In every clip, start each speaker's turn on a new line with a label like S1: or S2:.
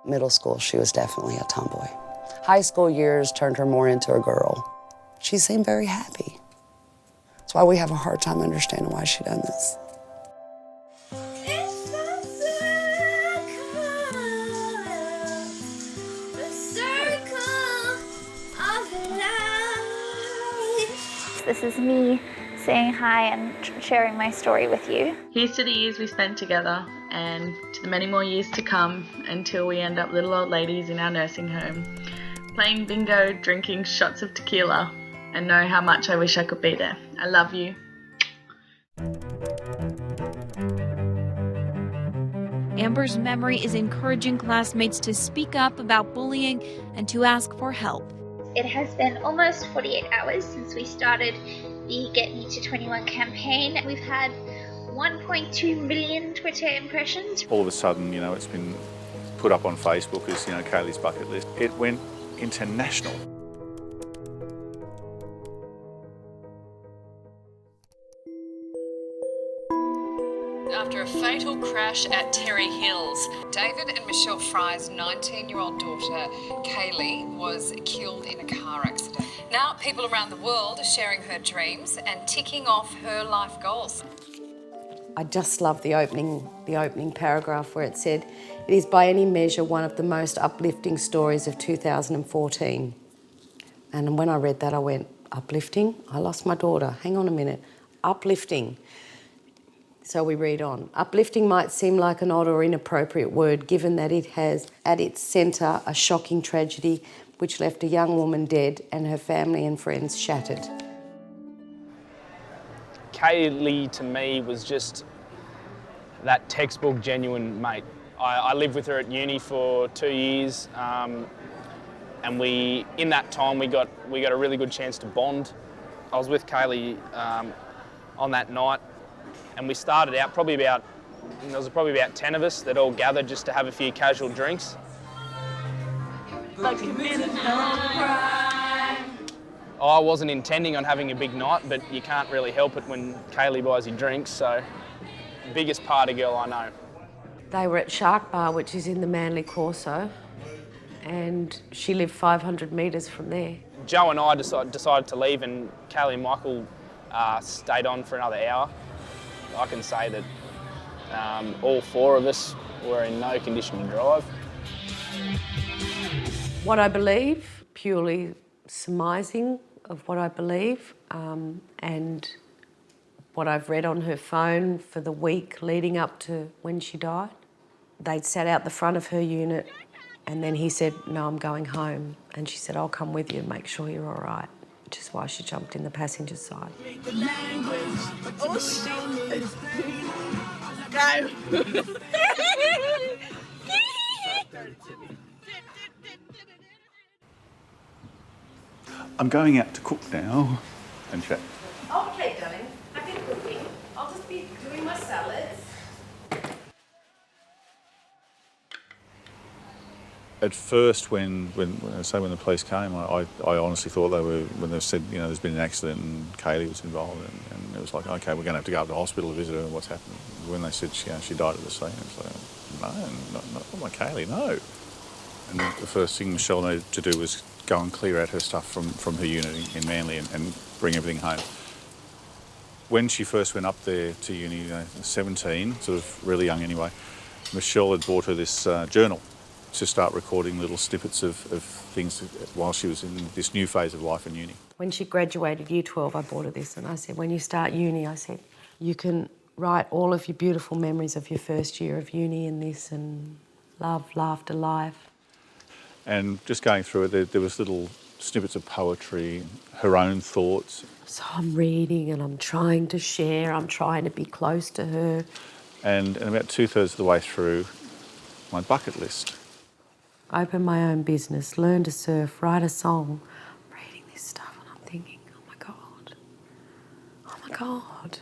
S1: Middle school, she was definitely a tomboy. High school years turned her more into a girl. She seemed very happy. That's why we have a hard time understanding why she done this.
S2: This is me saying hi and sharing my story with you.
S3: Here's to the years we spent together and to the many more years to come until we end up little old ladies in our nursing home, playing bingo, drinking shots of tequila, and know how much I wish I could be there. I love you.
S4: Amber's memory is encouraging classmates to speak up about bullying and to ask for help.
S2: It has been almost 48 hours since we started the Get Me to 21 campaign. We've had 1.2 million Twitter impressions.
S5: All of a sudden, it's been put up on Facebook as, Kaylee's bucket list. It went international.
S6: After a fatal crash at Terry Hills, David and Michelle Fry's 19-year-old daughter, Kaylee, was killed in a car accident. Now, people around the world are sharing her dreams and ticking off her life goals.
S7: I just love the opening paragraph where it said, "It is by any measure one of the most uplifting stories of 2014. And when I read that, I went, uplifting? I lost my daughter. Hang on a minute. Uplifting. So we read on. Uplifting might seem like an odd or inappropriate word, given that it has at its centre a shocking tragedy which left a young woman dead and her family and friends shattered.
S8: Kaylee, to me, was just that textbook genuine mate. I lived with her at uni for 2 years, and in that time we got a really good chance to bond. I was with Kaylee on that night, and we started out there was probably about 10 of us that all gathered just to have a few casual drinks. I wasn't intending on having a big night, but you can't really help it when Kaylee buys you drinks, so biggest party girl I know.
S7: They were at Shark Bar, which is in the Manly Corso, and she lived 500 metres from there.
S8: Joe and I decided to leave, and Kaylee and Michael stayed on for another hour. I can say that all four of us were in no condition to drive.
S7: What I believe, purely surmising of what I believe, and what I've read on her phone for the week leading up to when she died, they'd sat out the front of her unit, and then he said, "No, I'm going home." And she said, "I'll come with you and make sure you're all right," which is why she jumped in the passenger side.
S9: Oh, shit. Go.
S5: I'm going out to cook now and chat.
S7: Okay, darling. Happy cooking. I'll just be doing my salads.
S5: At first, when the police came, I honestly thought when they said, there's been an accident and Katy was involved, and it was like, okay, we're going to have to go up to the hospital to visit her and what's happened. When they said she died at the scene, it was like, no, not my Kaylee, no. And the first thing Michelle needed to do was go and clear out her stuff from her unit in Manly and bring everything home. When she first went up there to uni, 17, sort of really young anyway, Michelle had bought her this journal to start recording little snippets of things while she was in this new phase of life in uni.
S7: When she graduated Year 12, I bought her this, and I said, when you start uni, I said, you can write all of your beautiful memories of your first year of uni in this, and love, laughter, life.
S5: And just going through it, there was little snippets of poetry, her own thoughts.
S7: So I'm reading and I'm trying to share, I'm trying to be close to her.
S5: And about 2/3 of the way through, my bucket list.
S7: Open my own business, learn to surf, write a song. I'm reading this stuff and I'm thinking, oh my God.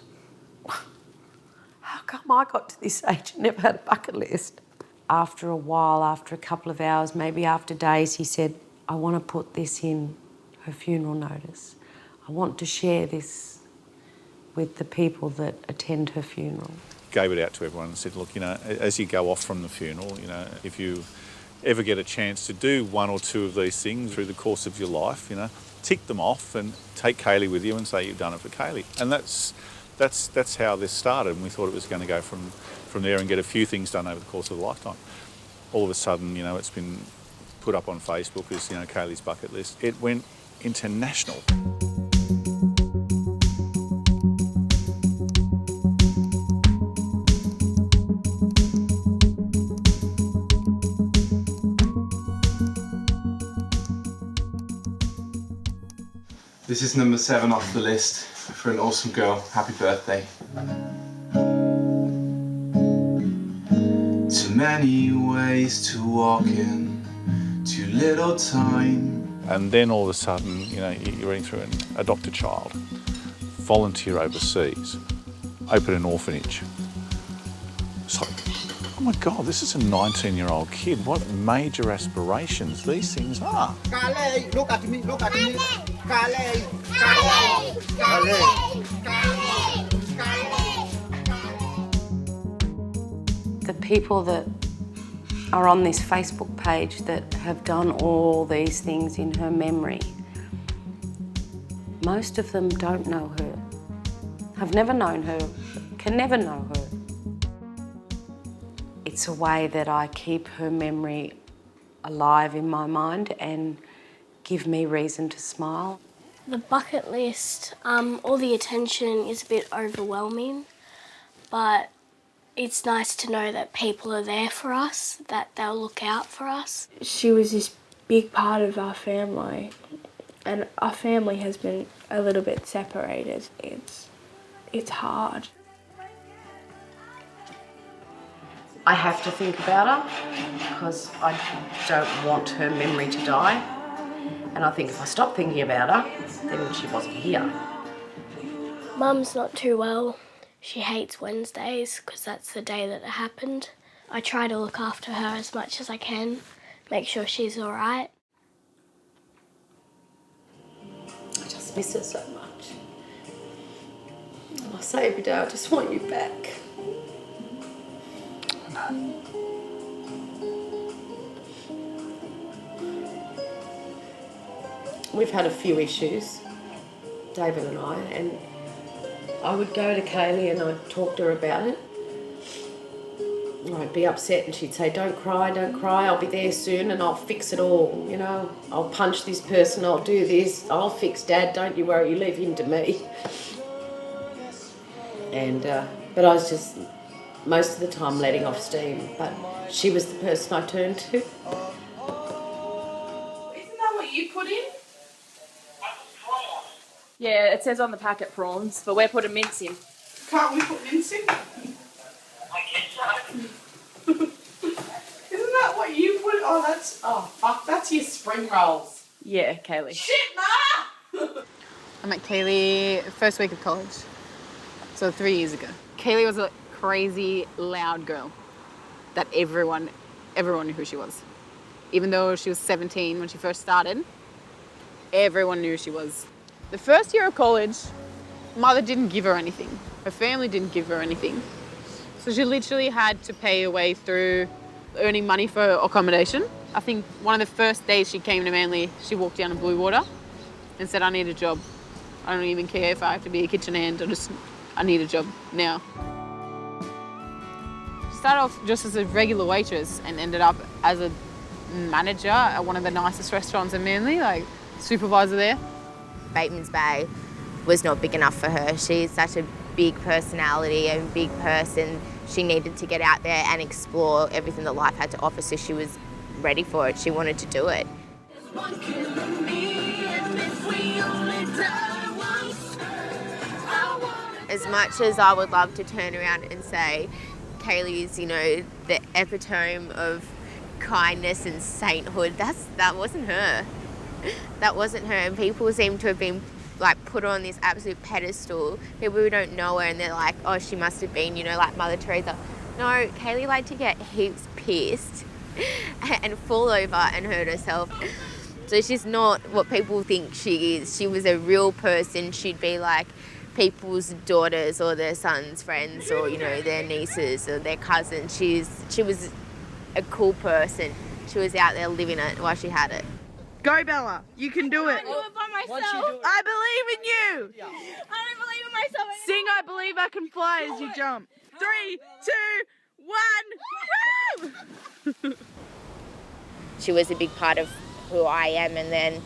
S7: How come I got to this age and never had a bucket list? After a while, after a couple of hours, maybe after days, he said, I want to put this in her funeral notice. I want to share this with the people that attend her funeral.
S5: Gave it out to everyone and said, look, as you go off from the funeral, if you ever get a chance to do one or two of these things through the course of your life, you know, tick them off and take Kaylee with you and say you've done it for Kaylee. And that's how this started, and we thought it was going to go from there and get a few things done over the course of a lifetime. All of a sudden, you know, it's been put up on Facebook as, you know, Kaylee's bucket list. It went international.
S10: This is number 7 off the list for an awesome girl. Happy birthday. Too many ways to walk in, too little time.
S5: And then all of a sudden, you know, you're reading through and adopt a child, volunteer overseas, open an orphanage. It's like, oh my God, this is a 19-year-old kid. What major aspirations these things are.
S9: Katy, look at me, look at me. Katy, Katy, Katy,
S7: The people that are on this Facebook page that have done all these things in her memory, most of them don't know her, have never known her, can never know her. It's a way that I keep her memory alive in my mind and give me reason to smile.
S11: The bucket list, all the attention is a bit overwhelming, but it's nice to know that people are there for us, that they'll look out for us.
S12: She was this big part of our family, and our family has been a little bit separated. It's hard.
S7: I have to think about her because I don't want her memory to die. And I think if I stop thinking about her, then she wasn't here.
S11: Mum's not too well. She hates Wednesdays because that's the day that it happened. I try to look after her as much as I can, make sure she's all right.
S7: I just miss her so much. And I say every day, I just want you back. We've had a few issues, David and I would go to Kaylee and I'd talk to her about it. I'd be upset and she'd say, don't cry, I'll be there soon and I'll fix it all, you know. I'll punch this person, I'll do this, I'll fix Dad, don't you worry, you leave him to me. And, but I was just most of the time letting off steam, but she was the person I turned to.
S13: Isn't that what you put in?
S14: Yeah, it says on the packet prawns, but we're putting mince in.
S13: Can't we put mince in? I guess so. Isn't that what you put? Oh fuck, that's your spring rolls.
S14: Yeah, Kaylee.
S13: Shit, Ma!
S6: I met Kaylee first week of college, so 3 years ago. Kaylee was a crazy, loud girl that everyone knew who she was. Even though she was 17 when she first started, everyone knew who she was. The first year of college, mother didn't give her anything. Her family didn't give her anything. So she literally had to pay her way through earning money for accommodation. I think one of the first days she came to Manly, she walked down to Blue Water and said, I need a job. I don't even care if I have to be a kitchen hand, I need a job now. She started off just as a regular waitress and ended up as a manager at one of the nicest restaurants in Manly, like supervisor there.
S15: Bateman's Bay was not big enough for her. She's such a big personality and big person. She needed to get out there and explore everything that life had to offer, so she was ready for it. She wanted to do it. As much as I would love to turn around and say Kaylee is, you know, the epitome of kindness and sainthood, that wasn't her. That wasn't her, and people seem to have been like put on this absolute pedestal. People who don't know her and they're like, oh, she must have been, you know, like Mother Teresa. No, Kaylee liked to get heaps pissed and fall over and hurt herself. So she's not what people think she is. She was a real person. She'd be like people's daughters or their sons' friends, or, you know, their nieces or their cousins. She was a cool person. She was out there living it while she had it.
S16: Go, Bella. You can do it.
S11: I do it by myself.
S16: I believe in you.
S11: I don't believe in myself.
S16: Sing I Believe I Can Fly as you jump. 3, 2, 1. Woo!
S15: She was a big part of who I am, and then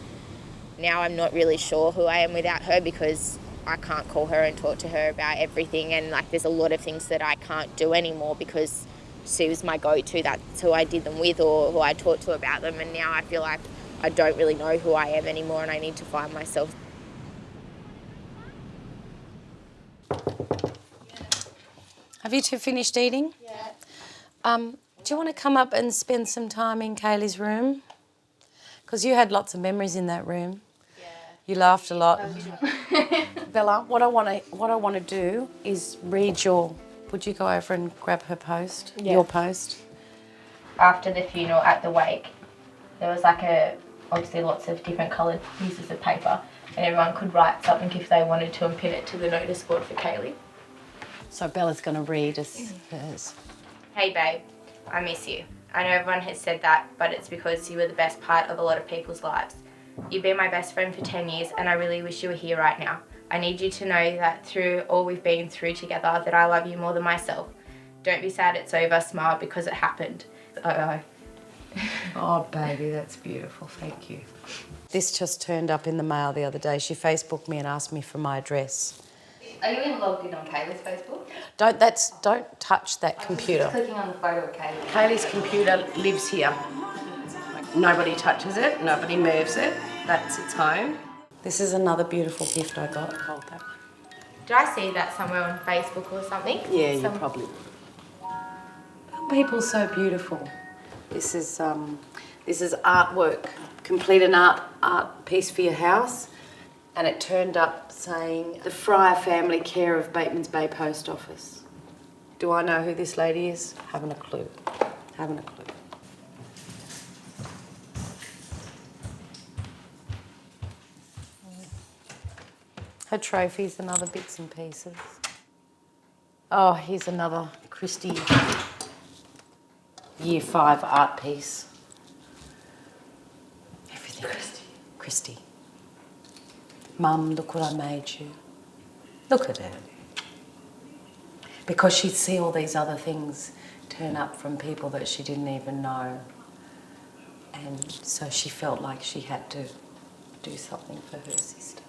S15: now I'm not really sure who I am without her because I can't call her and talk to her about everything, and like there's a lot of things that I can't do anymore because she was my go-to. That's who I did them with or who I talked to about them, and now I feel like I don't really know who I am anymore and I need to find myself.
S7: Have you two finished eating? Yeah. Do you want to come up and spend some time in Kaylee's room? Because you had lots of memories in that room. Yeah. You laughed a lot. Bella, what I want to do is read your. Would you go over and grab her post? Yeah. Your post.
S15: After the funeral at the wake, there was obviously lots of different coloured pieces of paper, and everyone could write something if they wanted to and pin it to the notice board for Kaylee.
S7: So Bella's going to read as hers.
S15: Hey babe, I miss you. I know everyone has said that, but it's because you were the best part of a lot of people's lives. You've been my best friend for 10 years and I really wish you were here right now. I need you to know that through all we've been through together that I love you more than myself. Don't be sad it's over, smile because it happened.
S7: Oh baby, that's beautiful, thank you. This just turned up in the mail the other day. She Facebooked me and asked me for my address.
S15: Are you logged in on Kaylee's Facebook?
S7: Don't touch that computer.
S15: I'm just clicking on the photo of Kaylee.
S7: Kaylee's computer lives here. Nobody touches it, nobody moves it. That's its home. This is another beautiful gift I got. Hold that.
S15: Did I see that somewhere on Facebook or something?
S7: Yeah, you probably would. People are so beautiful. This is artwork. Complete an art piece for your house. And it turned up saying, the Fryer family care of Bateman's Bay Post Office. Do I know who this lady is? Haven't a clue. Haven't a clue. Her trophies and other bits and pieces. Oh, here's another Christy Year 5 art piece. Everything. Christy. Mum, look what I made you. Look at her. Because she'd see all these other things turn up from people that she didn't even know. And so she felt like she had to do something for her sister.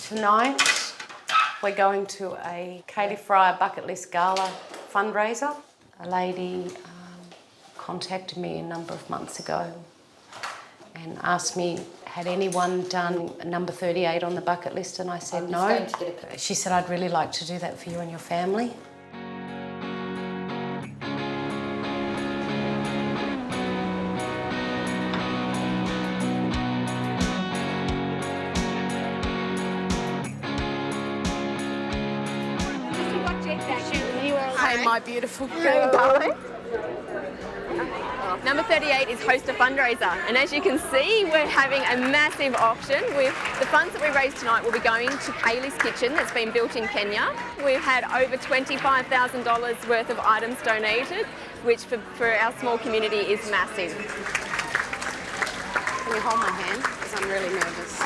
S7: Tonight, we're going to a Katy Fryer bucket list gala fundraiser. A lady contacted me a number of months ago and asked me, had anyone done number 38 on the bucket list? And I said no. She said, I'd really like to do that for you and your family. Hey, my beautiful girl.
S15: Number 38 is host a fundraiser, and as you can see, we're having a massive auction. With the funds that we raised tonight will be going to Kaylee's kitchen that's been built in Kenya. We've had over $25,000 worth of items donated, which for our small community is massive.
S7: Can you hold my hand? Because I'm really nervous.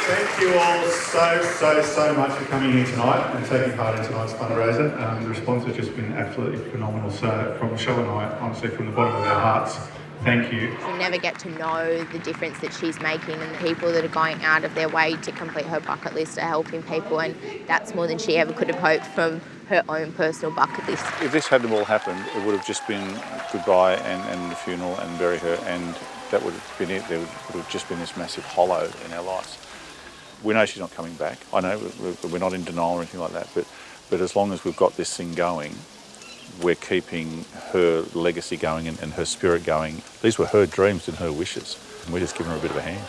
S17: Thank you all so much for coming here tonight and taking part in tonight's fundraiser. The response has just been absolutely phenomenal. So from Michelle and I, honestly, from the bottom of our hearts, thank you.
S15: We never get to know the difference that she's making and the people that are going out of their way to complete her bucket list are helping people, and that's more than she ever could have hoped from her own personal bucket list.
S5: If this hadn't all happened, it would have just been goodbye and the funeral and bury her, and that would have been it. There would have just been this massive hollow in our lives. We know she's not coming back. I know we're not in denial or anything like that, but as long as we've got this thing going, we're keeping her legacy going and her spirit going. These were her dreams and her wishes, and we're just giving her a bit of a hand.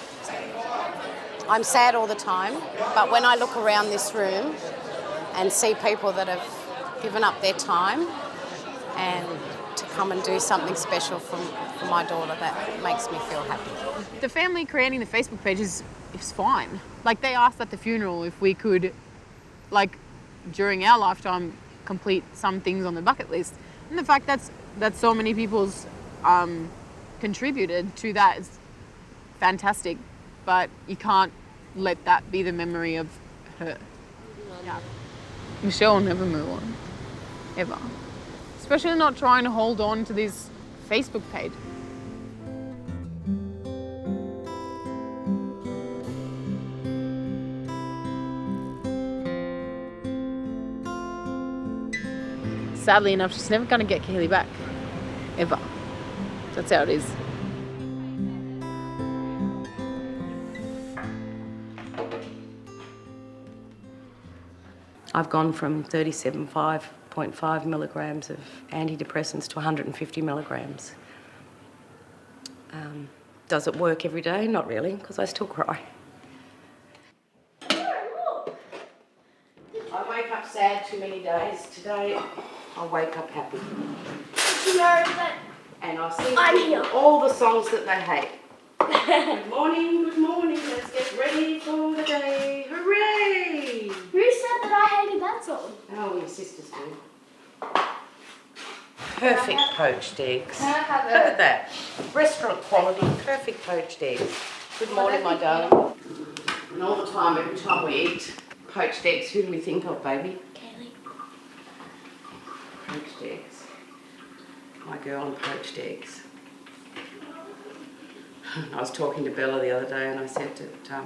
S7: I'm sad all the time, but when I look around this room and see people that have given up their time and to come and do something special for my daughter, that makes me feel happy.
S18: The family creating the Facebook page is fine. Like, they asked at the funeral if we could, like, during our lifetime, complete some things on the bucket list. And the fact that so many people's contributed to that is fantastic, but you can't let that be the memory of her. Yeah. Michelle will never move on, ever. Especially not trying to hold on to this Facebook page. Sadly enough, she's never going to get Kaylee back, ever. That's how it is.
S7: I've gone from 37.5 milligrams of antidepressants to 150 milligrams. Does it work every day? Not really, because I still cry. I wake up sad too many days. Today, I wake up happy.
S11: You know that
S7: And I sing
S11: I'm here.
S7: all the songs that they hate. Good morning, let's get ready for the day. Hooray!
S11: Who said that I hated that song?
S7: Oh, your sisters do. Perfect poached eggs.
S11: Can I have
S7: Look at that. Restaurant quality, perfect poached eggs. Good morning, my darling. And all the time, every time we eat poached eggs, who do we think of, baby?
S11: Kaylee.
S7: Poached eggs. My girl and poached eggs. I was talking to Bella the other day and I said that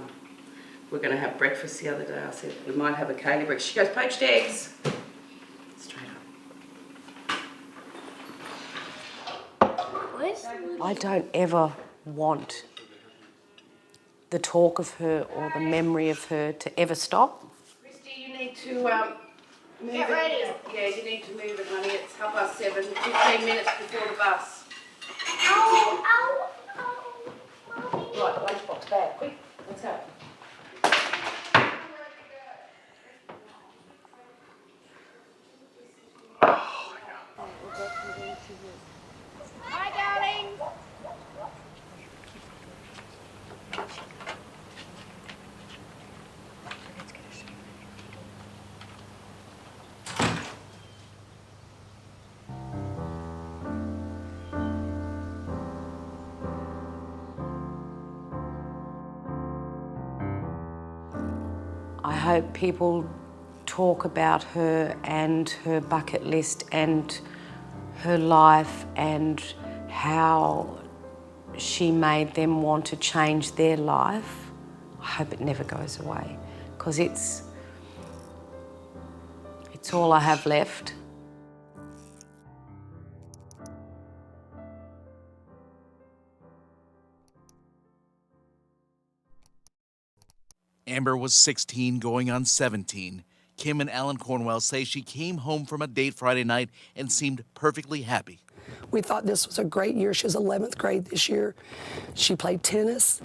S7: we're going to have breakfast the other day. I said, we might have a Katy breakfast. She goes, poached eggs. Straight up. I don't ever want the talk of her or the memory of her to ever stop. Christy, you need to move
S11: Get ready.
S7: Yeah, you need to move it, honey. It's 7:30, 15 minutes before the bus.
S11: Ow, ow.
S7: Right, lunchbox bag, quick, let's go.
S11: Hi, darling.
S7: I hope people talk about her and her bucket list and her life and how she made them want to change their life. I hope it never goes away, because it's all I have left.
S19: Amber was 16 going on 17. Kim and Alan Cornwell say she came home from a date Friday night and seemed perfectly happy.
S1: We thought this was a great year. She was 11th grade this year. She played tennis.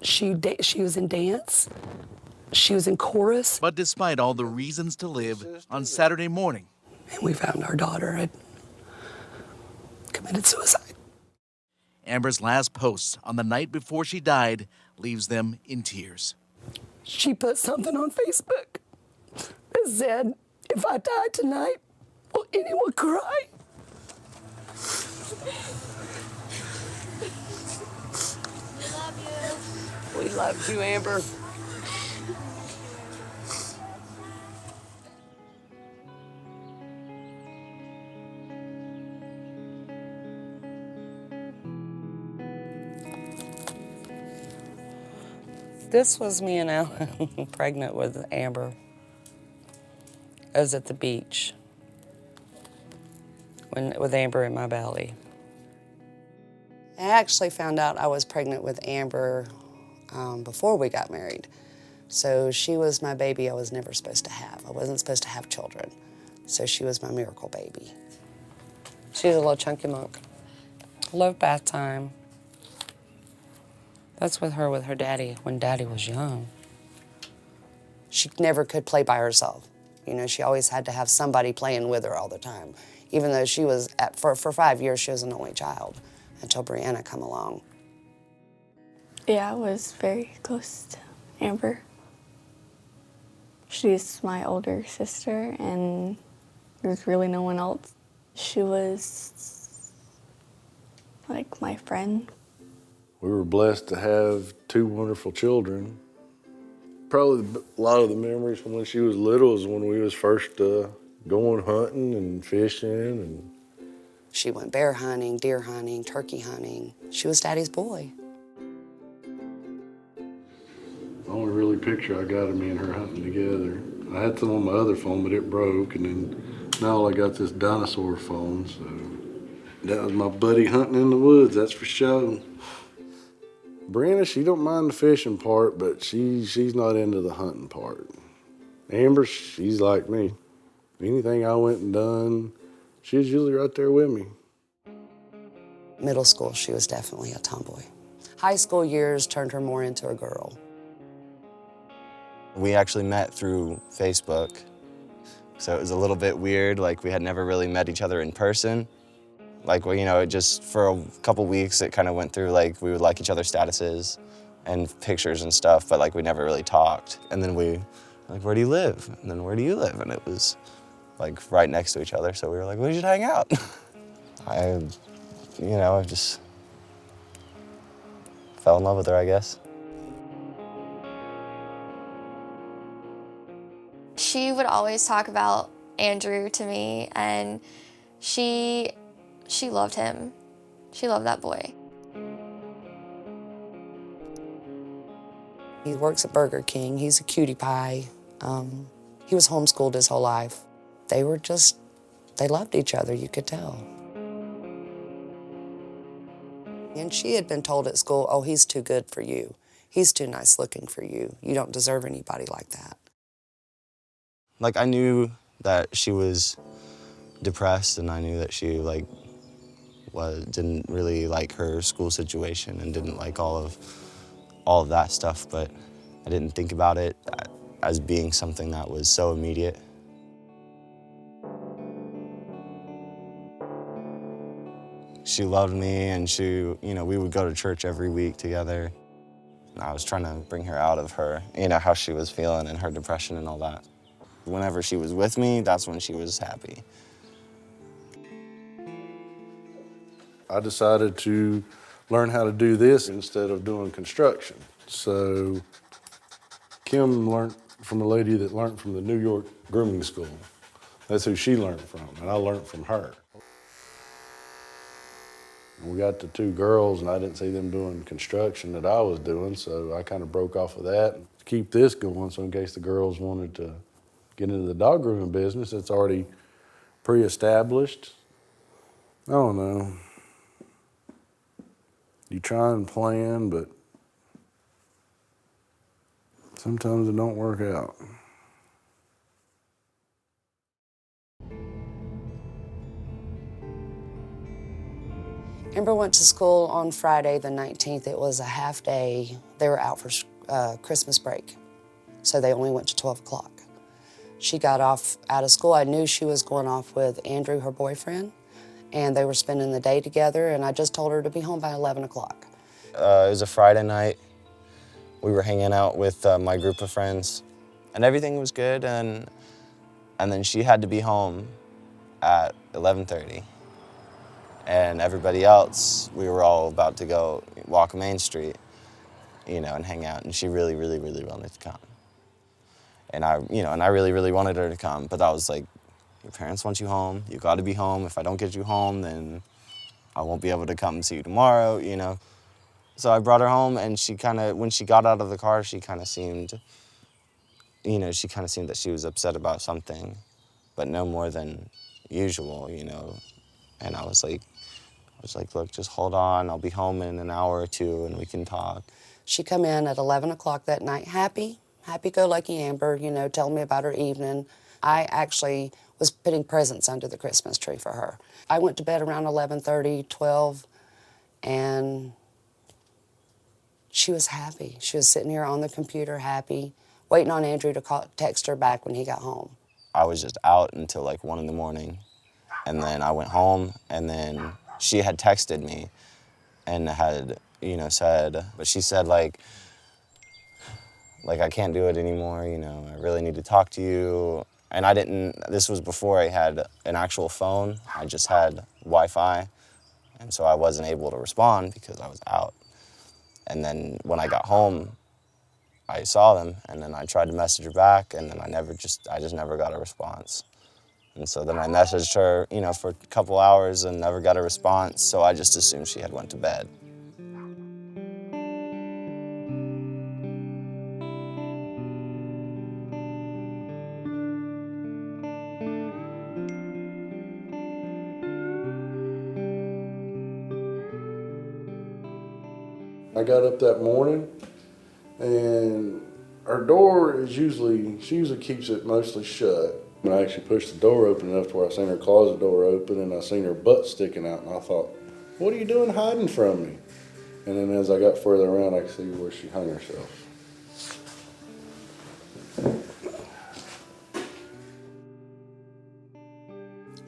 S1: She was in dance. She was in chorus.
S19: But despite all the reasons to live, on Saturday morning,
S1: and we found our daughter had committed suicide.
S19: Amber's last post on the night before she died leaves them in tears.
S1: She put something on Facebook that said, if I die tonight, will anyone cry? We love you, Amber. This was me and Alan pregnant with Amber. I was at the beach with Amber in my belly. I actually found out I was pregnant with Amber before we got married. So she was my baby I was never supposed to have. I wasn't supposed to have children. So she was my miracle baby. She's a little chunky monk. Love bath time. That's with her daddy when daddy was young. She never could play by herself. You know, she always had to have somebody playing with her all the time, even though she was, for 5 years, she was an only child until Brianna come along.
S12: Yeah, I was very close to Amber. She's my older sister, and there's really no one else. She was like my friend.
S20: We were blessed to have 2 wonderful children. Probably a lot of the memories from when she was little is when we was first going hunting and fishing. And
S1: she went bear hunting, deer hunting, turkey hunting. She was Daddy's boy.
S20: The only really picture I got of me and her hunting together. I had some on my other phone, but it broke, and then now I got this dinosaur phone, so that was my buddy hunting in the woods, that's for sure. Brianna, she don't mind the fishing part, but she's not into the hunting part. Amber, she's like me. Anything I went and done, she was usually right there with me.
S1: Middle school, she was definitely a tomboy. High school years turned her more into a girl.
S21: We actually met through Facebook, so it was a little bit weird. Like, we had never really met each other in person. Like, well, you know, it just, for a couple weeks, it kind of went through, like, we would like each other's statuses and pictures and stuff, but, like, we never really talked. And then we, like, where do you live? And then where do you live? And it was, like, right next to each other, so we were like, we should hang out. I just fell in love with her, I guess.
S22: She would always talk about Andrew to me, and she loved him. She loved that boy.
S1: He works at Burger King. He's a cutie pie. He was homeschooled his whole life. They loved each other, you could tell. And she had been told at school, oh, he's too good for you. He's too nice looking for you. You don't deserve anybody like that.
S21: Like, I knew that she was depressed, and I knew that she, like, didn't really like her school situation and didn't like all of that stuff, but I didn't think about it as being something that was so immediate. She loved me, and we would go to church every week together. And I was trying to bring her out of her, how she was feeling and her depression and all that. Whenever she was with me, that's when she was happy.
S20: I decided to learn how to do this instead of doing construction. So Kim learned from a lady that learned from the New York grooming school. That's who she learned from, and I learned from her. We got the 2 girls, and I didn't see them doing construction that I was doing, so I kind of broke off of that to keep this going, so in case the girls wanted to get into the dog grooming business, it's already pre-established. I don't know. You try and plan, but sometimes it don't work out.
S1: Amber went to school on Friday the 19th. It was a half day. They were out for Christmas break, so they only went to 12 o'clock. She got off out of school. I knew she was going off with Andrew, her boyfriend, and they were spending the day together, and I just told her to be home by 11 o'clock.
S21: It was a Friday night. We were hanging out with my group of friends, and everything was good, and then she had to be home at 11:30. And everybody else, we were all about to go walk Main Street, and hang out, and she really, really, really wanted to come. And I really, really wanted her to come, but I was like, your parents want you home, you gotta be home. If I don't get you home, then I won't be able to come and see you tomorrow, So I brought her home, and when she got out of the car, she kind of seemed that she was upset about something, but no more than usual, And I was like, look, just hold on. I'll be home in an hour or 2, and we can talk.
S1: She come in at 11 o'clock that night, happy-go-lucky Amber, telling me about her evening. I actually was putting presents under the Christmas tree for her. I went to bed around 11:30, 12, and she was happy. She was sitting here on the computer happy, waiting on Andrew to text her back when he got home.
S21: I was just out until like 1 in the morning. And then I went home, and then she had texted me and had, you know, said, but she said like I can't do it anymore, you know, I really need to talk to you. And I didn't, this was before I had an actual phone. I just had Wi-Fi. And so I wasn't able to respond because I was out. And then when I got home, I saw them, and then I tried to message her back, and then I just never got a response. And so then I messaged her, you know, for a couple hours and never got a response, so I just assumed she had went to bed.
S20: I got up that morning, and her door is she usually keeps it mostly shut. And I actually pushed the door open enough to where I seen her closet door open, and I seen her butt sticking out, and I thought, what are you doing hiding from me? And then as I got further around, I could see where she hung herself.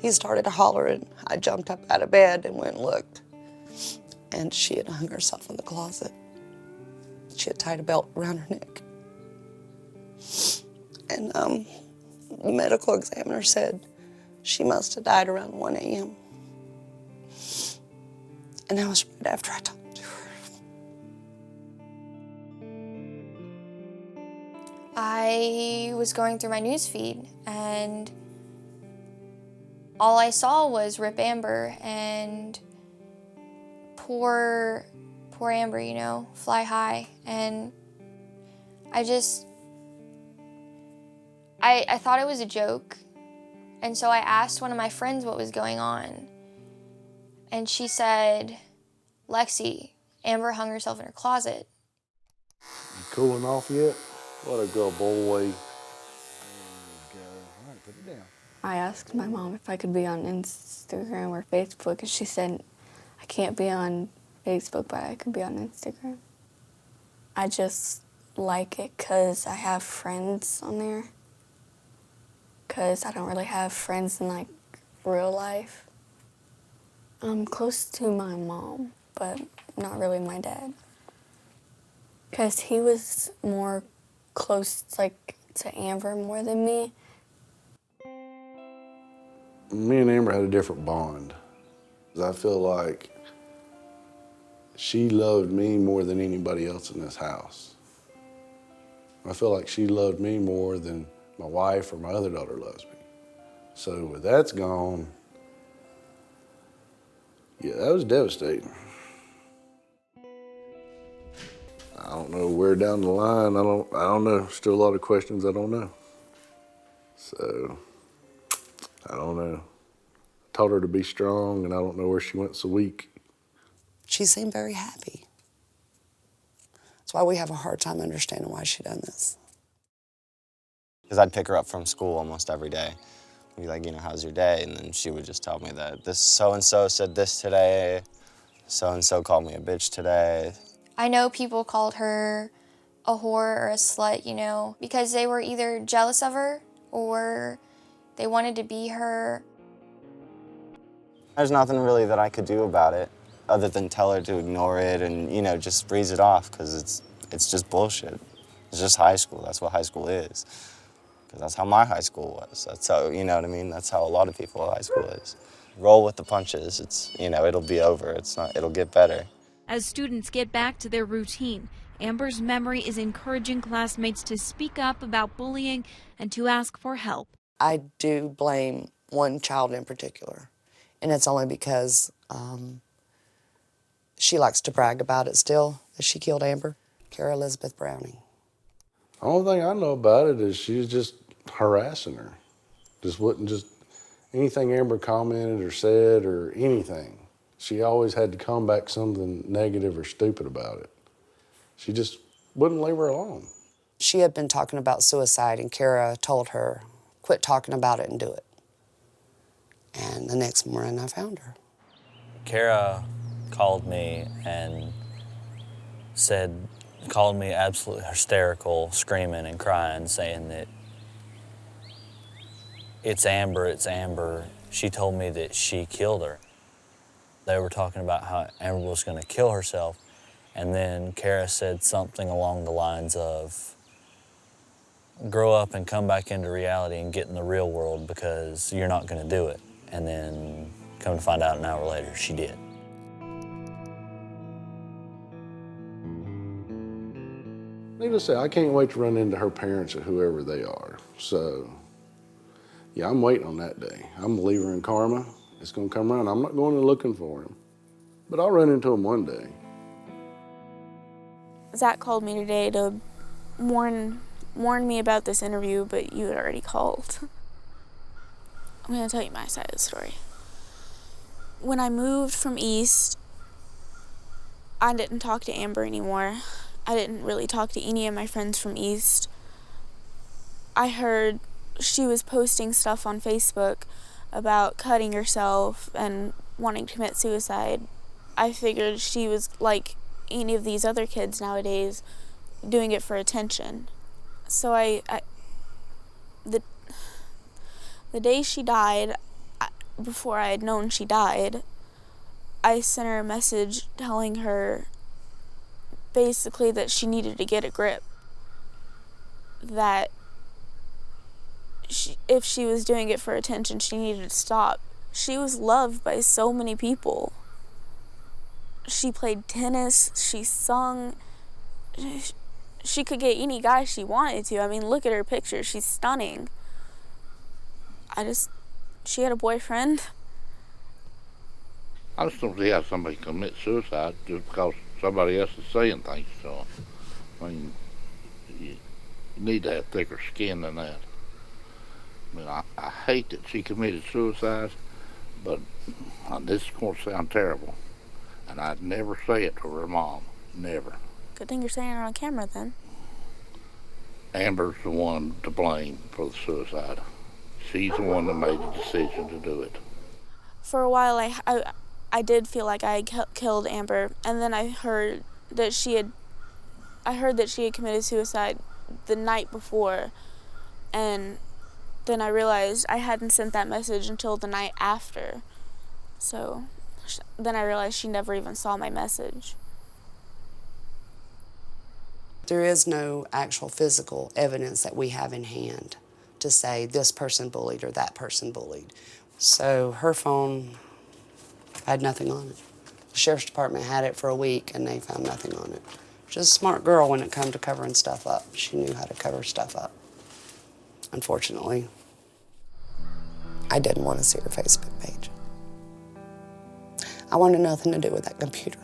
S1: He started hollering. I jumped up out of bed and went and looked. And she had hung herself in the closet. She had tied a belt around her neck. And the medical examiner said she must have died around 1 a.m. And that was right after I talked to her.
S22: I was going through my news feed, and all I saw was Rip Amber, and poor Amber, you know, fly high. And I thought it was a joke. And so I asked one of my friends what was going on. And she said, Lexi, Amber hung herself in her closet.
S20: You cooling off yet? What a good boy.
S12: I asked my mom if I could be on Instagram or Facebook, and she said I can't be on Facebook, but I could be on Instagram. I just like it because I have friends on there, because I don't really have friends in like real life. I'm close to my mom, but not really my dad, because he was more close like to Amber more than me.
S20: Me and Amber had a different bond. I feel like she loved me more than anybody else in this house. I feel like she loved me more than my wife or my other daughter loves me. So with that's gone, yeah, that was devastating. I don't know where down the line, I don't know. Still a lot of questions I don't know. So, I don't know. I taught her to be strong, and I don't know where she went so weak.
S1: She seemed very happy. That's why we have a hard time understanding why she done this.
S21: Because I'd pick her up from school almost every day. I'd be like, you know, how's your day? And then she would just tell me that this so-and-so said this today, so-and-so called me a bitch today.
S22: I know people called her a whore or a slut, you know, because they were either jealous of her or they wanted to be her.
S21: There's nothing really that I could do about it other than tell her to ignore it and, you know, just breeze it off, because it's just bullshit. It's just high school. That's what high school is. Because that's how my high school was. That's how, you know what I mean? That's how a lot of people at high school is. Roll with the punches. It's, you know, it'll be over. It'll get better.
S3: As students get back to their routine, Amber's memory is encouraging classmates to speak up about bullying and to ask for help.
S1: I do blame one child in particular, and it's only because she likes to brag about it still, that she killed Amber, Kara Elizabeth Browning.
S20: The only thing I know about it is she was just harassing her. Just anything Amber commented or said or anything. She always had to come back something negative or stupid about it. She just wouldn't leave her alone.
S1: She had been talking about suicide, and Kara told her, quit talking about it and do it. And the next morning I found her.
S4: Kara called me and called me absolutely hysterical, screaming and crying, saying that it's Amber, it's Amber. She told me that she killed her. They were talking about how Amber was gonna kill herself, and then Kara said something along the lines of, grow up and come back into reality and get in the real world because you're not gonna do it. And then come to find out an hour later, she did.
S20: Needless to say, I can't wait to run into her parents or whoever they are. So, yeah, I'm waiting on that day. I'm a believer in karma. It's gonna come around. I'm not going and looking for him, but I'll run into him one day.
S12: Zach called me today to warn me about this interview, but you had already called. I'm gonna tell you my side of the story. When I moved from East, I didn't talk to Amber anymore. I didn't really talk to any of my friends from East. I heard she was posting stuff on Facebook about cutting herself and wanting to commit suicide. I figured she was like any of these other kids nowadays, doing it for attention. So the day she died, before I had known she died, I sent her a message telling her basically that she needed to get a grip. That if she was doing it for attention, she needed to stop. She was loved by so many people. She played tennis, she sung, she could get any guy she wanted to. I mean, look at her picture, she's stunning. She had a boyfriend.
S2: I just don't see how somebody commits suicide just because somebody else is saying things to them. I mean, you need to have thicker skin than that. I mean, I hate that she committed suicide, but this is going to sound terrible, and I'd never say it to her mom, never.
S12: Good thing you're saying it on camera then.
S2: Amber's the one to blame for the suicide. She's the one that made the decision to do it.
S12: For a while, I did feel like I had killed Amber, and then I heard that she had committed suicide the night before, and then I realized I hadn't sent that message until the night after. So then I realized she never even saw my message.
S1: There is no actual physical evidence that we have in hand to say this person bullied or that person bullied. So her phone had nothing on it. The sheriff's department had it for a week and they found nothing on it. She's a smart girl when it come to covering stuff up. She knew how to cover stuff up. Unfortunately, I didn't want to see her Facebook page. I wanted nothing to do with that computer.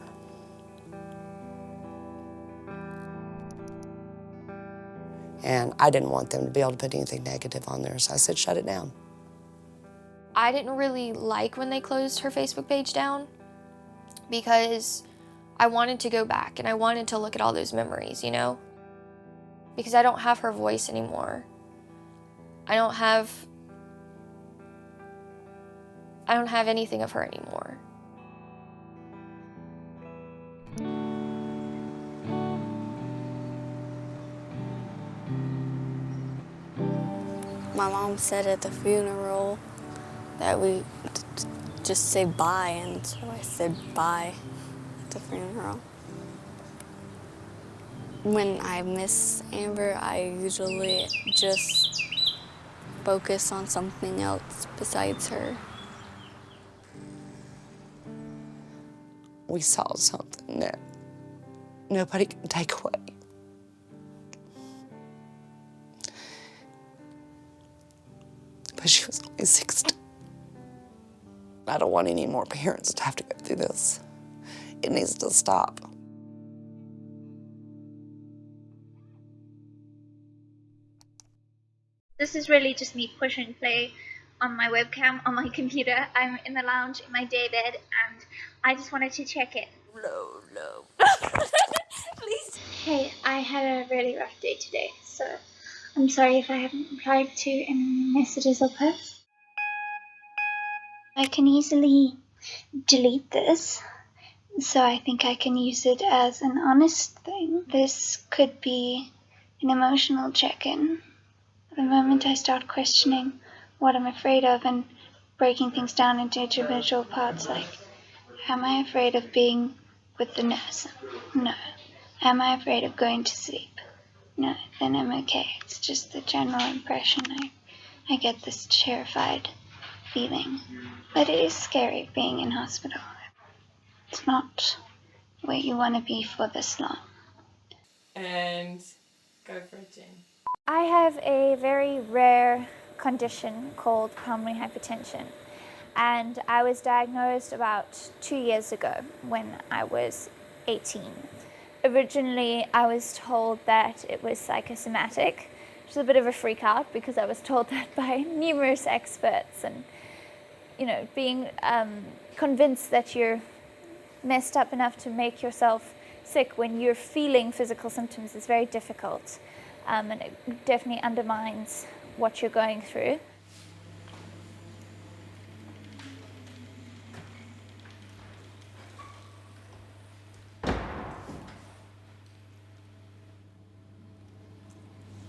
S1: And I didn't want them to be able to put anything negative on there, so I said, shut it down.
S22: I didn't really like when they closed her Facebook page down because I wanted to go back and I wanted to look at all those memories, you know? Because I don't have her voice anymore. I don't have anything of her anymore.
S12: My mom said at the funeral that we just say bye, and so I said bye at the funeral. When I miss Amber, I usually just focus on something else besides her.
S1: We saw something that nobody can take away. But she was only 16. I don't want any more parents to have to go through this. It needs to stop.
S8: This is really just me pushing play on my webcam on my computer. I'm in the lounge in my daybed and I just wanted to check in. No. Please. Hey, I had a really rough day today, so I'm sorry if I haven't replied to any messages or posts. I can easily delete this, so I think I can use it as an honest thing. This could be an emotional check-in. The moment I start questioning what I'm afraid of and breaking things down into individual parts. Like, am I afraid of being with the nurse? No. Am I afraid of going to sleep? No. Then I'm okay. It's just the general impression. I get this terrified feeling. But it is scary being in hospital. It's not where you want to be for this long.
S9: And go for it, Jen.
S10: I have a very rare condition called pulmonary hypertension, and I was diagnosed about 2 years ago when I was 18. Originally, I was told that it was psychosomatic, which is a bit of a freak out because I was told that by numerous experts, and being convinced that you're messed up enough to make yourself sick when you're feeling physical symptoms is very difficult, and it definitely undermines what you're going through.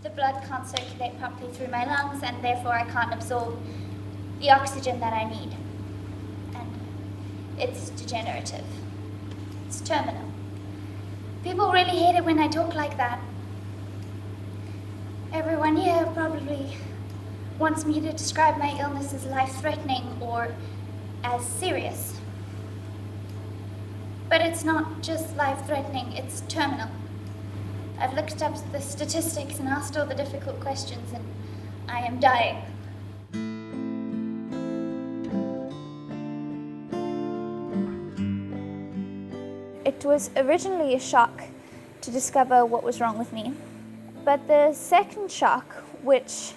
S10: The blood can't circulate properly through my lungs, and therefore I can't absorb the oxygen that I need. And it's degenerative. It's terminal. People really hate it when I talk like that. Everyone here probably wants me to describe my illness as life-threatening or as serious. But it's not just life-threatening, it's terminal. I've looked up the statistics and asked all the difficult questions, and I am dying. It was originally a shock to discover what was wrong with me. But the second shock, which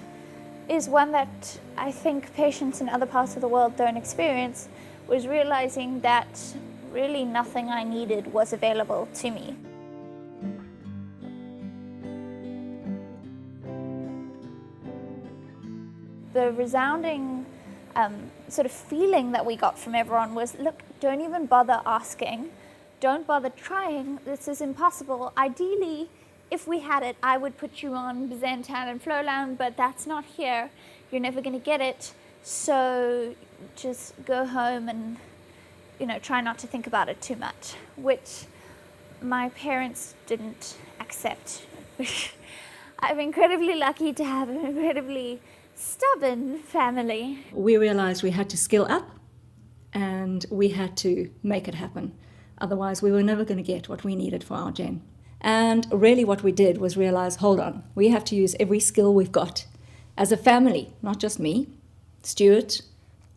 S10: is one that I think patients in other parts of the world don't experience, was realizing that really nothing I needed was available to me. The resounding sort of feeling that we got from everyone was, look, don't even bother asking. Don't bother trying. This is impossible. Ideally, if we had it, I would put you on Bizantan and Flolan, but that's not here. You're never going to get it. So just go home and, try not to think about it too much, which my parents didn't accept. I'm incredibly lucky to have an incredibly stubborn family.
S23: We realised we had to skill up and we had to make it happen. Otherwise, we were never going to get what we needed for our Jen. And really what we did was realise, hold on, we have to use every skill we've got as a family, not just me, Stuart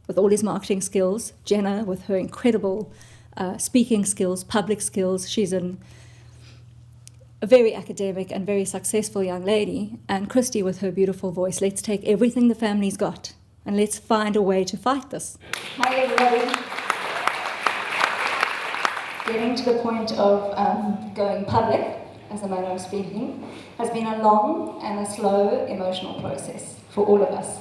S23: with all his marketing skills, Jenna with her incredible speaking skills, public skills. She's a very academic and very successful young lady, and Christy with her beautiful voice. Let's take everything the family's got and let's find a way to fight this. Hi everybody. Getting to the point of going public, as a manner of speaking, has been a long and a slow emotional process for all of us.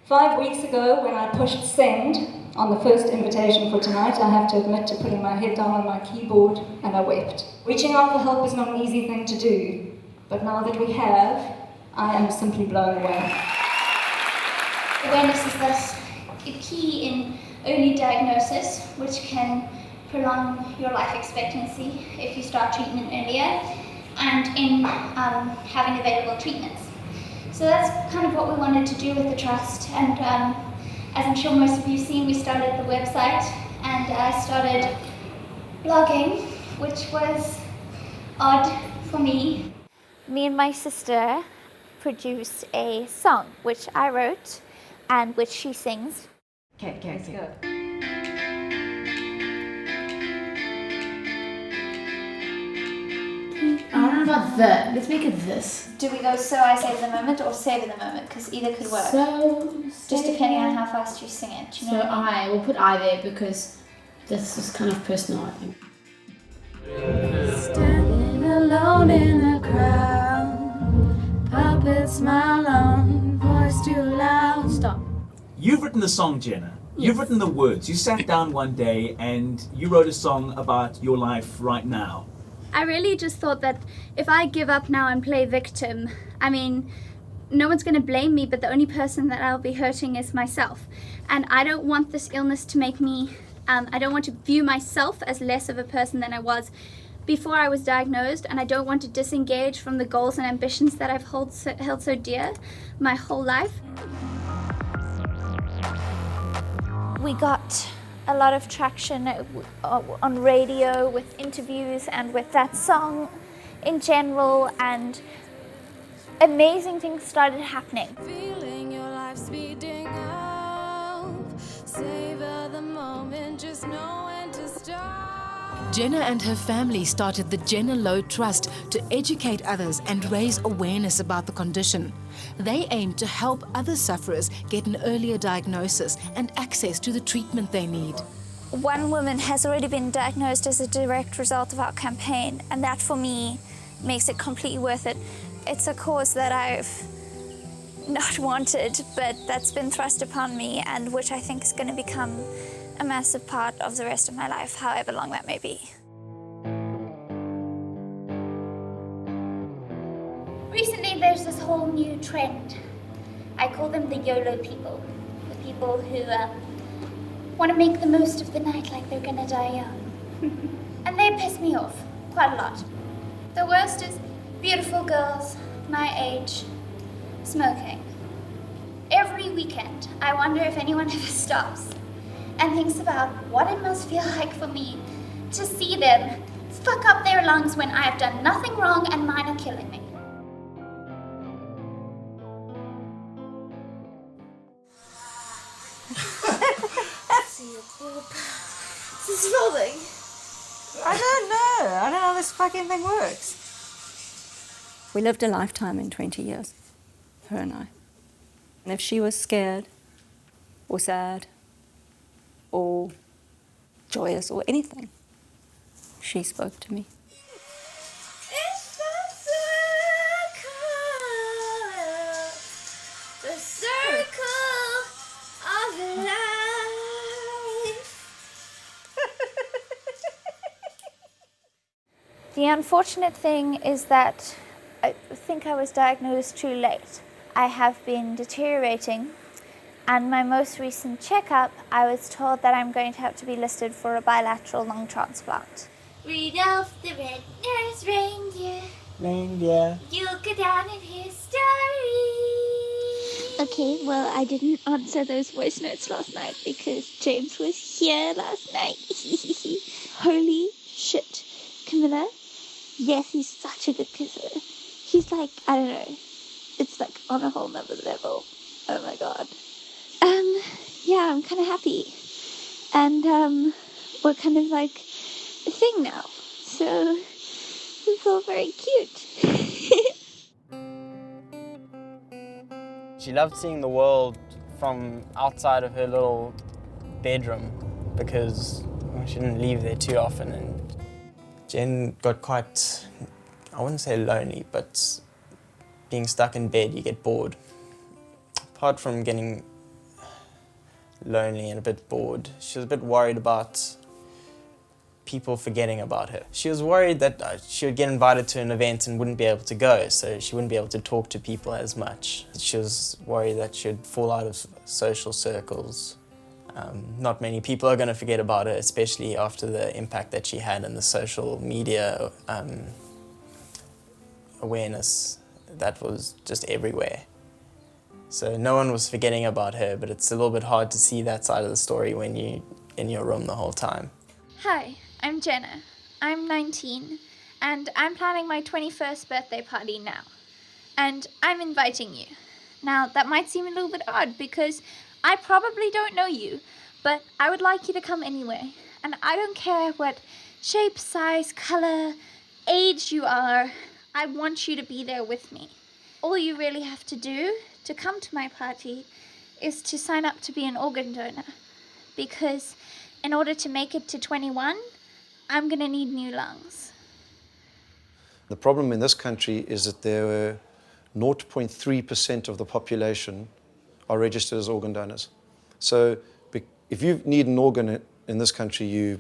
S23: 5 weeks ago, when I pushed send on the first invitation for tonight, I have to admit to putting my head down on my keyboard and I wept. Reaching out for help is not an easy thing to do, but now that we have, I am simply blown away.
S10: Awareness is thus a key in early diagnosis, which can prolong your life expectancy if you start treatment earlier, and in having available treatments. So that's kind of what we wanted to do with the trust, and as I'm sure most of you have seen, we started the website and I started blogging, which was odd for me. Me and my sister produced a song which I wrote and which she sings.
S23: Okay, let's go.
S24: I don't know about that. Let's make it this.
S10: Do we go so I save the moment or save in the moment? Because either could work.
S24: So,
S10: just depending on how fast you sing it. Do you know what I mean?
S24: We'll put I there because this is kind of personal, I think.
S25: Standing alone in the crowd, puppet smile on, voice too loud.
S24: Stop.
S26: You've written the song, Jenna. You've written the words. You sat down one day and you wrote a song about your life right now.
S10: I really just thought that if I give up now and play victim, I mean, no one's going to blame me, but the only person that I'll be hurting is myself. And I don't want this illness to make me, I don't want to view myself as less of a person than I was before I was diagnosed, and I don't want to disengage from the goals and ambitions that I've held so dear my whole life. We got a lot of traction on radio with interviews and with that song in general, and amazing things started happening.
S25: Feeling your life speeding up. Savor the moment, just know when to stop.
S6: Jenna and her family started the Jenna Low Trust to educate others and raise awareness about the condition. They aim to help other sufferers get an earlier diagnosis and access to the treatment they need.
S10: One woman has already been diagnosed as a direct result of our campaign, and that for me makes it completely worth it. It's a cause that I've not wanted, but that's been thrust upon me, and which I think is going to become a massive part of the rest of my life, however long that may be. Recently, there's this whole new trend. I call them the Yolo People, the people who want to make the most of the night like they're gonna die young. And they piss me off quite a lot. The worst is beautiful girls my age smoking. Every weekend, I wonder if anyone ever stops and thinks about what it must feel like for me to see them fuck up their lungs when I have done nothing wrong and mine are killing me.
S13: See your corp. This is rolling. I don't know. I don't know how this fucking thing works.
S23: We lived a lifetime in 20 years, her and I. And if she was scared or sad or joyous or anything, she spoke to me.
S13: It's the circle of life.
S10: The unfortunate thing is that I think I was diagnosed too late. I have been deteriorating, and my most recent checkup, I was told that I'm going to have to be listed for a bilateral lung transplant.
S13: Rudolph the red-nosed reindeer.
S14: Reindeer.
S13: You'll go down in history.
S10: Okay, well, I didn't answer those voice notes last night because James was here last night. Holy shit. Camilla, yes, he's such a good kisser. He's like, I don't know, it's like on a whole nother level. Oh my god. Yeah, I'm kind of happy. And, we're kind of like a thing now. So, it's all very cute.
S21: She loved seeing the world from outside of her little bedroom because she didn't leave there too often. And Jen got quite, I wouldn't say lonely, but being stuck in bed, you get bored. Apart from getting lonely and a bit bored, she was a bit worried about people forgetting about her. She was worried that she would get invited to an event and wouldn't be able to go, so she wouldn't be able to talk to people as much. She was worried that she'd fall out of social circles. Not many people are going to forget about her, especially after the impact that she had in the social media awareness that was just everywhere. So no one was forgetting about her, but it's a little bit hard to see that side of the story when you're in your room the whole time.
S10: Hi, I'm Jenna. I'm 19, and I'm planning my 21st birthday party now. And I'm inviting you. Now, that might seem a little bit odd because I probably don't know you, but I would like you to come anyway. And I don't care what shape, size, color, age you are. I want you to be there with me. All you really have to do to come to my party is to sign up to be an organ donor. Because in order to make it to 21, I'm going to need new lungs.
S15: The problem in this country is that there were 0.3% of the population are registered as organ donors. So if you need an organ in this country,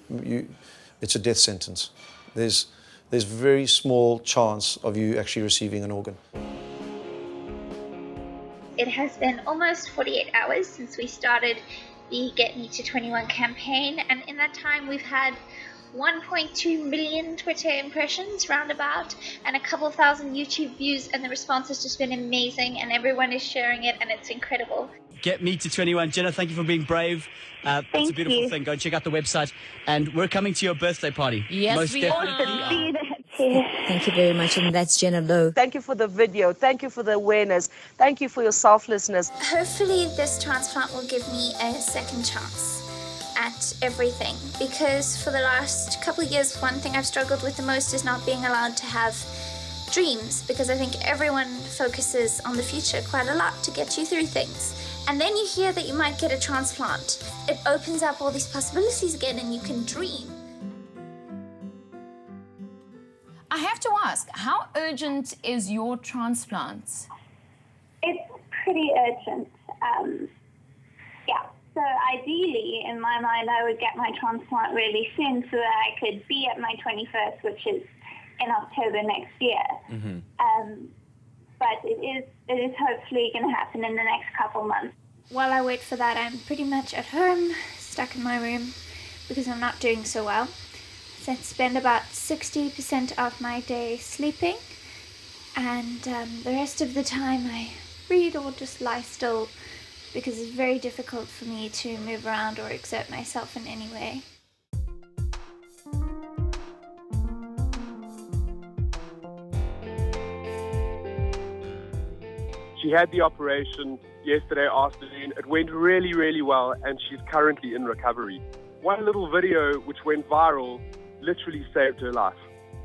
S15: it's a death sentence. There's very small chance of you actually receiving an organ.
S8: it has been almost 48 hours since we started the Get Me to 21 campaign, and in that time we've had 1.2 million Twitter impressions roundabout and a couple thousand YouTube views, and the response has just been amazing and everyone is sharing it and it's incredible.
S5: Get Me to 21. Jenna, thank you for being brave. It's a beautiful thing. Go and check out the website. And we're coming to your birthday party.
S11: Yes,
S5: Most
S11: we
S5: definitely.
S11: are. Thank you very much, and that's Jenna Lowe.
S14: Thank you for the video. Thank you for the awareness. Thank you for your selflessness.
S10: Hopefully this transplant will give me a second chance at everything, because for the last couple of years, one thing I've struggled with the most is not being allowed to have dreams, because I think everyone focuses on the future quite a lot to get you through things. And then you hear that you might get a transplant. It opens up all these possibilities again and you can dream.
S11: I have to ask, how urgent is your transplant?
S16: It's pretty urgent. Yeah. So ideally, in my mind, I would get my transplant really soon so that I could be at my 21st, which is in October next year. But it is hopefully going to happen in the next couple months.
S10: While I wait for that, I'm pretty much at home, stuck in my room, because I'm not doing so well. So I spend about 60% of my day sleeping, and the rest of the time I read or just lie still, because it's very difficult for me to move around or exert myself in any way.
S17: She had the operation yesterday afternoon. It went really, really well, and she's currently in recovery. One little video which went viral literally saved her life.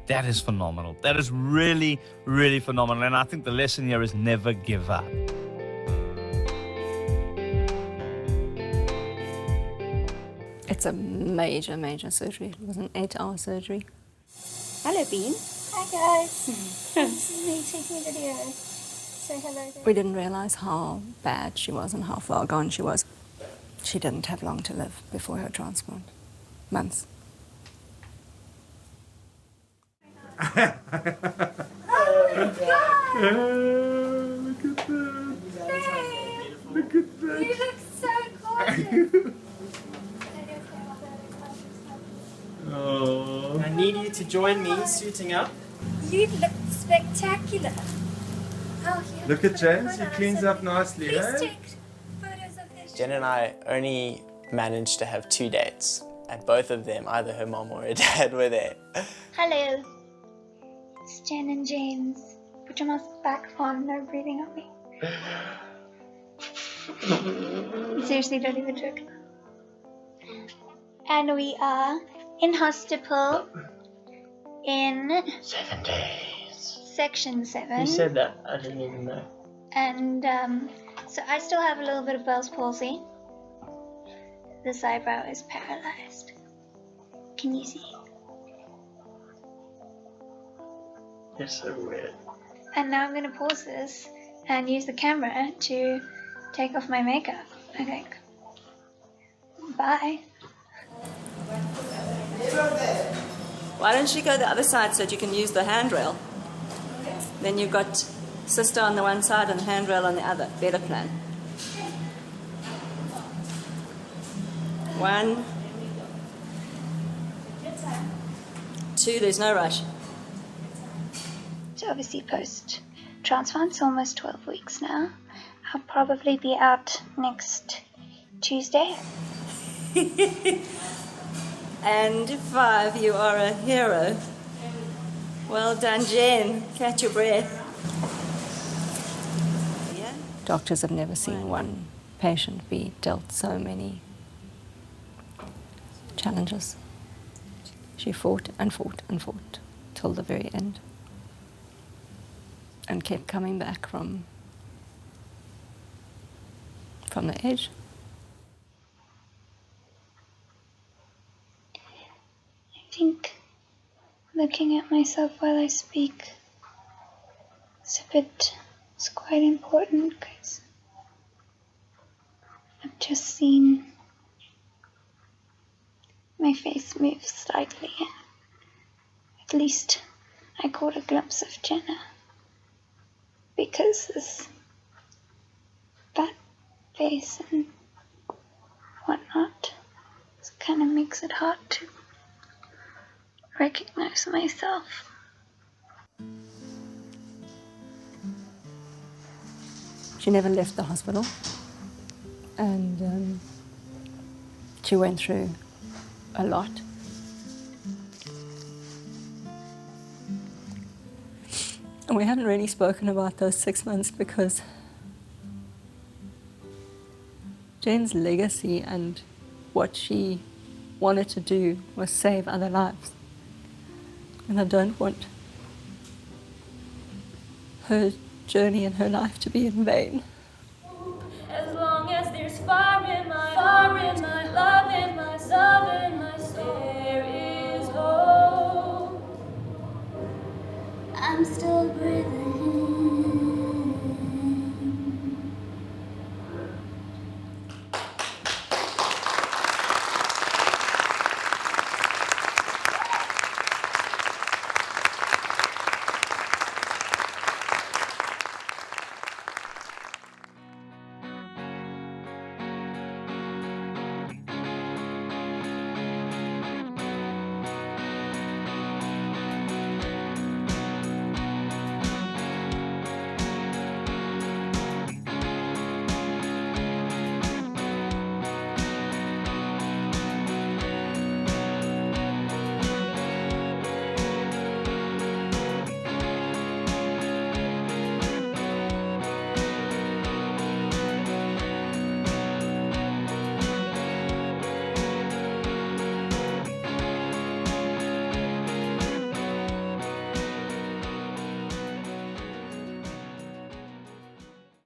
S18: That is phenomenal. That is really, really phenomenal. And I think the lesson here is never give up.
S23: It's a major, major surgery. It was an 8-hour surgery.
S10: Hello, Bean. Hi, guys. This is me taking a video. Say hello.
S23: We didn't realize how bad she was and how far gone she was. She didn't have long to live before her transplant. Months.
S17: Look at that. Look at that.
S10: You look so gorgeous.
S17: Oh.
S27: I need you to join me suiting up.
S10: You look spectacular. Oh, yeah.
S27: Look at James, he cleans up nicely,
S10: Please
S27: eh?
S10: take photos of this.
S28: Jen and I only managed to have 2 dates, and both of them, either her mom or her dad, were there.
S10: Hello. It's Jen and James. Put your mask back on, no breathing on me. Seriously, don't even joke. And we are in hospital in
S27: 7 days.
S10: Section 7.
S27: You said that, I didn't even know.
S10: And so I still have a little bit of Bell's palsy. This eyebrow is paralyzed. Can you see?
S27: You're so weird.
S10: And now I'm going to pause this and use the camera to take off my makeup, I think. Bye.
S23: Why don't you go the other side so that you can use the handrail? Then you've got sister on the one side and the handrail on the other. Better plan. 1, 2, there's no rush.
S10: So obviously post-transplant's almost 12 weeks now. I'll probably be out next Tuesday.
S23: And 5, you are a hero. Well done, Jen. Catch your breath. Yeah. Doctors have never seen one patient be dealt so many challenges. She fought and fought and fought till the very end, and kept coming back from the edge.
S10: I think looking at myself while I speak it's quite important, because I've just seen my face move slightly, and at least I caught a glimpse of Jenna, because
S8: face and whatnot. It kind of makes it hard to recognize myself.
S23: She never left the hospital, and she went through a lot. And we hadn't really spoken about those 6 months because Jen's legacy and what she wanted to do was save other lives. And I don't want her journey and her life to be in vain.
S25: As long as there's fire in my love in my there is hope. I'm still breathing.